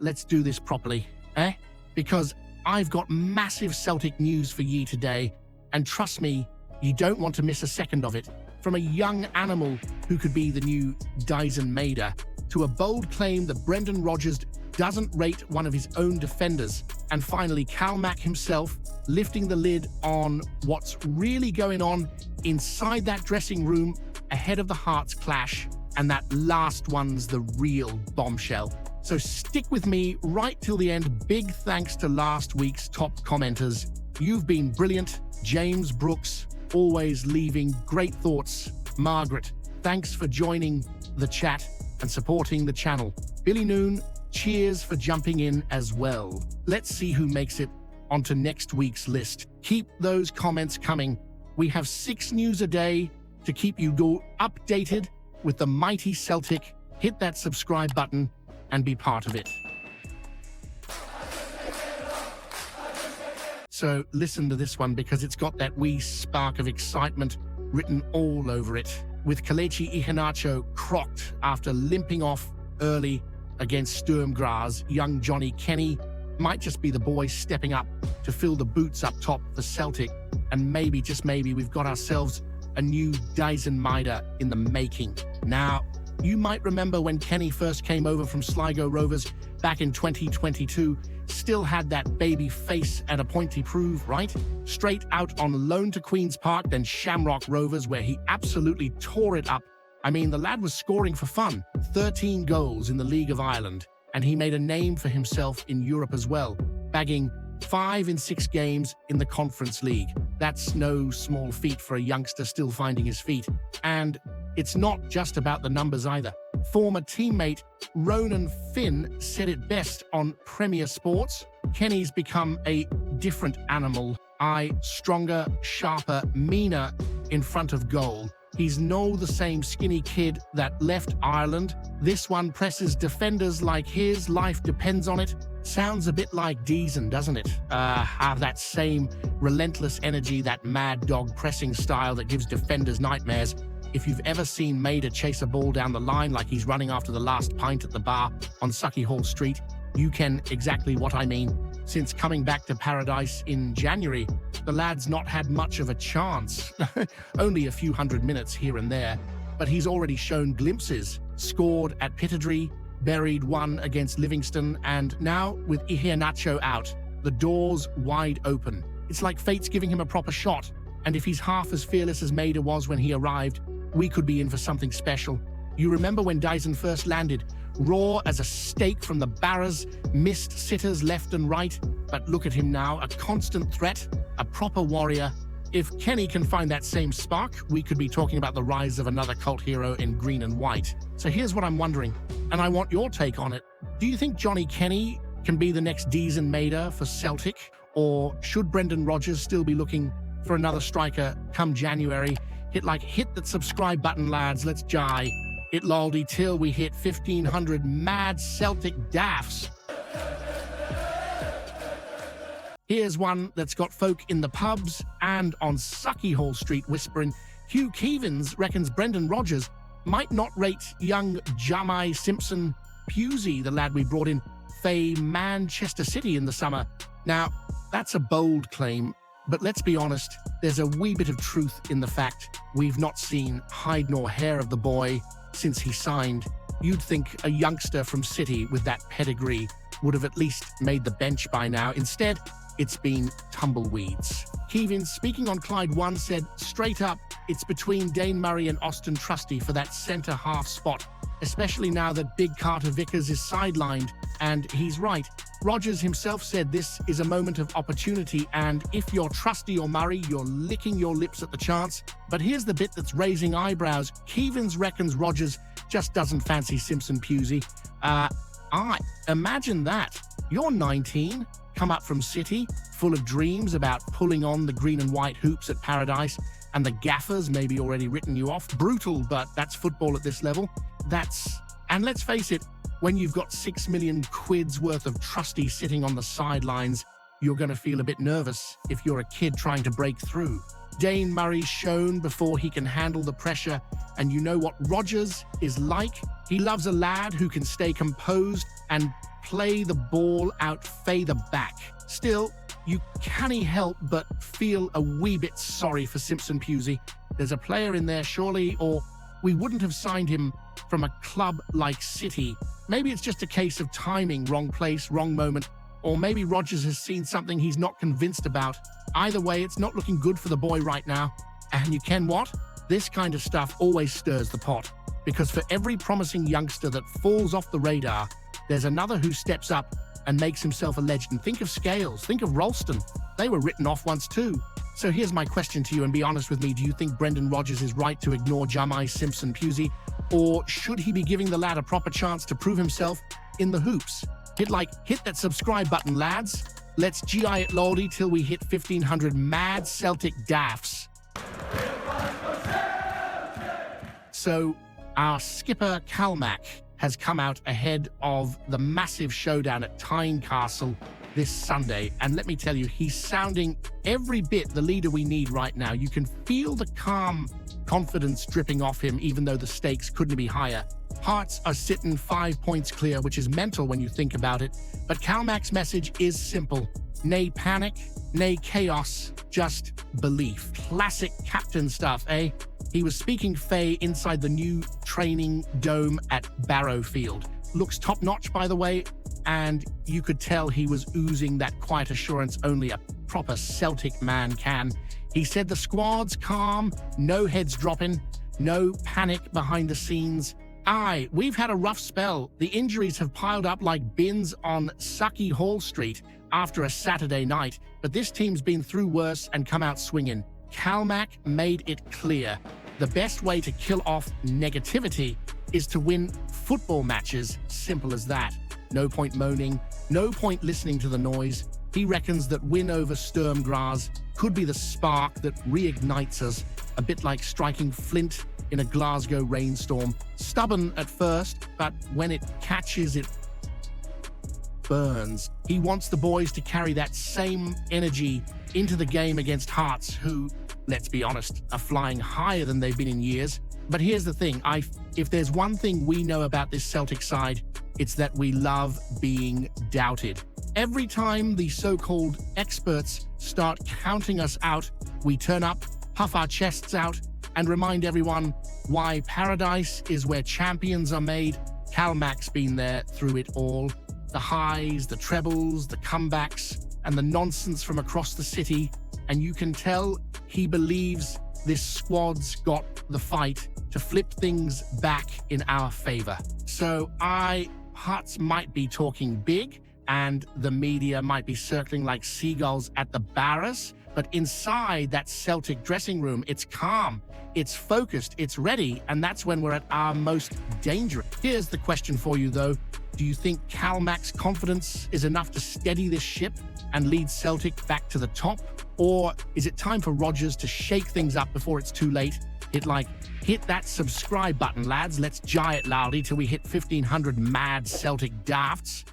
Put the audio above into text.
let's do this properly, eh? Because I've got massive Celtic news for ye today, and trust me, you don't want to miss a second of it. From a young animal who could be the new Daizen Maeda, to a bold claim that Brendan Rodgers doesn't rate one of his own defenders, and finally Calmac himself lifting the lid on what's really going on inside that dressing room ahead of the Hearts clash, and that last one's the real bombshell. So stick with me right till the end. Big thanks to last week's top commenters. You've been brilliant. James Brooks, always leaving great thoughts. Margaret, thanks for joining the chat and supporting the channel. Billy Noon, cheers for jumping in as well. Let's see who makes it onto next week's list. Keep those comments coming. We have 6 news a day to keep you updated with the mighty Celtic. Hit that subscribe button and be part of it. So listen to this one because it's got that wee spark of excitement written all over it. With Kelechi Iheanacho crocked after limping off early against Sturm Graz, young Johnny Kenny might just be the boy stepping up to fill the boots up top for Celtic. And maybe, just maybe, we've got ourselves a new Daizen Maeda in the making. Now, you might remember when Kenny first came over from Sligo Rovers back in 2022, still had that baby face and a pointy prove, right? Straight out on loan to Queen's Park, then Shamrock Rovers, where he absolutely tore it up. I mean, the lad was scoring for fun, 13 goals in the League of Ireland, and he made a name for himself in Europe as well, bagging 5 in 6 games in the Conference League. That's no small feat for a youngster still finding his feet. And it's not just about the numbers either. Former teammate Ronan Finn said it best on Premier Sports. Kenny's become a different animal. Stronger, sharper, meaner in front of goal. He's no the same skinny kid that left Ireland. This one presses defenders like his life depends on it. Sounds a bit like Daizen, doesn't it? Have that same relentless energy, that mad dog pressing style that gives defenders nightmares. If you've ever seen Maeda chase a ball down the line like he's running after the last pint at the bar on Sucky Hall Street, you can exactly what I mean. Since coming back to Paradise in January, the lad's not had much of a chance. Only a few hundred minutes here and there, but he's already shown glimpses. Scored at Pittodrie, buried one against Livingston, and now with Iheanacho out, the door's wide open. It's like fate's giving him a proper shot, and if he's half as fearless as Maeda was when he arrived, we could be in for something special. You remember when Daizen first landed? Raw as a steak from the Barras, missed sitters left and right, but look at him now, a constant threat, a proper warrior. If Kenny can find that same spark, we could be talking about the rise of another cult hero in green and white. So here's what I'm wondering, and I want your take on it. Do you think Johnny Kenny can be the next Daizen Maeda for Celtic? Or should Brendan Rodgers still be looking for another striker come January? Hit that subscribe button, lads, let's jai. It loldy till we hit 1,500 mad Celtic daffs. Here's one that's got folk in the pubs and on Sucky Hall Street whispering. Hugh Keevins reckons Brendan Rodgers might not rate young Jamai Simpson Pusey, the lad we brought in Faye Manchester City in the summer. Now, that's a bold claim, but let's be honest, there's a wee bit of truth in the fact we've not seen hide nor hair of the boy since he signed. You'd think a youngster from City with that pedigree would have at least made the bench by now. Instead, it's been tumbleweeds. Keevins, speaking on Clyde One, said, straight up, it's between Dane Murray and Austin Trusty for that centre-half spot, especially now that Big Carter Vickers is sidelined. And he's right. Rodgers himself said this is a moment of opportunity, and if you're Trusty or Murray, you're licking your lips at the chance. But here's the bit that's raising eyebrows. Keevins reckons Rodgers just doesn't fancy Simpson Pusey. Imagine that. You're 19, come up from City, full of dreams about pulling on the green and white hoops at Paradise, and the gaffers maybe already written you off. Brutal, but that's football at this level. And let's face it, when you've got 6 million quid's worth of Trusty sitting on the sidelines, you're going to feel a bit nervous if you're a kid trying to break through. Dane Murray's shown before he can handle the pressure, and you know what Rodgers is like? He loves a lad who can stay composed and play the ball out further back. Still, you can't help but feel a wee bit sorry for Simpson Pusey. There's a player in there, surely, or we wouldn't have signed him from a club like City. Maybe it's just a case of timing, wrong place, wrong moment, or maybe Rodgers has seen something he's not convinced about. Either way, it's not looking good for the boy right now. And you can what? This kind of stuff always stirs the pot, because for every promising youngster that falls off the radar, there's another who steps up and makes himself a legend. Think of Scales, think of Ralston. They were written off once too. So here's my question to you, and be honest with me. Do you think Brendan Rodgers is right to ignore Jamai Simpson Pusey, or should he be giving the lad a proper chance to prove himself in the hoops? Hit that subscribe button, lads. Let's GI it lordy till we hit 1,500 mad Celtic daffs. So our skipper Calmac has come out ahead of the massive showdown at Tynecastle this Sunday. And let me tell you, he's sounding every bit the leader we need right now. You can feel the calm confidence dripping off him, even though the stakes couldn't be higher. Hearts are sitting 5 points clear, which is mental when you think about it. But Calmac's message is simple. Nay panic, nay chaos, just belief. Classic captain stuff, eh? He was speaking Faye inside the new training dome at Barrowfield. Looks top-notch, by the way, and you could tell he was oozing that quiet assurance only a proper Celtic man can. He said the squad's calm, no heads dropping, no panic behind the scenes. Aye, we've had a rough spell. The injuries have piled up like bins on Sucky Hall Street after a Saturday night, but this team's been through worse and come out swinging. Calmac made it clear. The best way to kill off negativity is to win football matches, simple as that. No point moaning, no point listening to the noise. He reckons that win over Sturm Graz could be the spark that reignites us, a bit like striking flint in a Glasgow rainstorm. Stubborn at first, but when it catches, it burns. He wants the boys to carry that same energy into the game against Hearts, who, let's be honest, are flying higher than they've been in years. But here's the thing, if there's one thing we know about this Celtic side, it's that we love being doubted. Every time the so-called experts start counting us out, we turn up, puff our chests out, and remind everyone why paradise is where champions are made. Calmac's been there through it all. The highs, the trebles, the comebacks, and the nonsense from across the city. And you can tell he believes this squad's got the fight to flip things back in our favor. So Hearts might be talking big, and the media might be circling like seagulls at the Barras, but inside that Celtic dressing room, it's calm, it's focused, it's ready, and that's when we're at our most dangerous. Here's the question for you, though. Do you think Calmac's confidence is enough to steady this ship and lead Celtic back to the top? Or is it time for Rodgers to shake things up before it's too late? Hit that subscribe button, lads. Let's GI it loudly till we hit 1,500 mad Celtic dafts.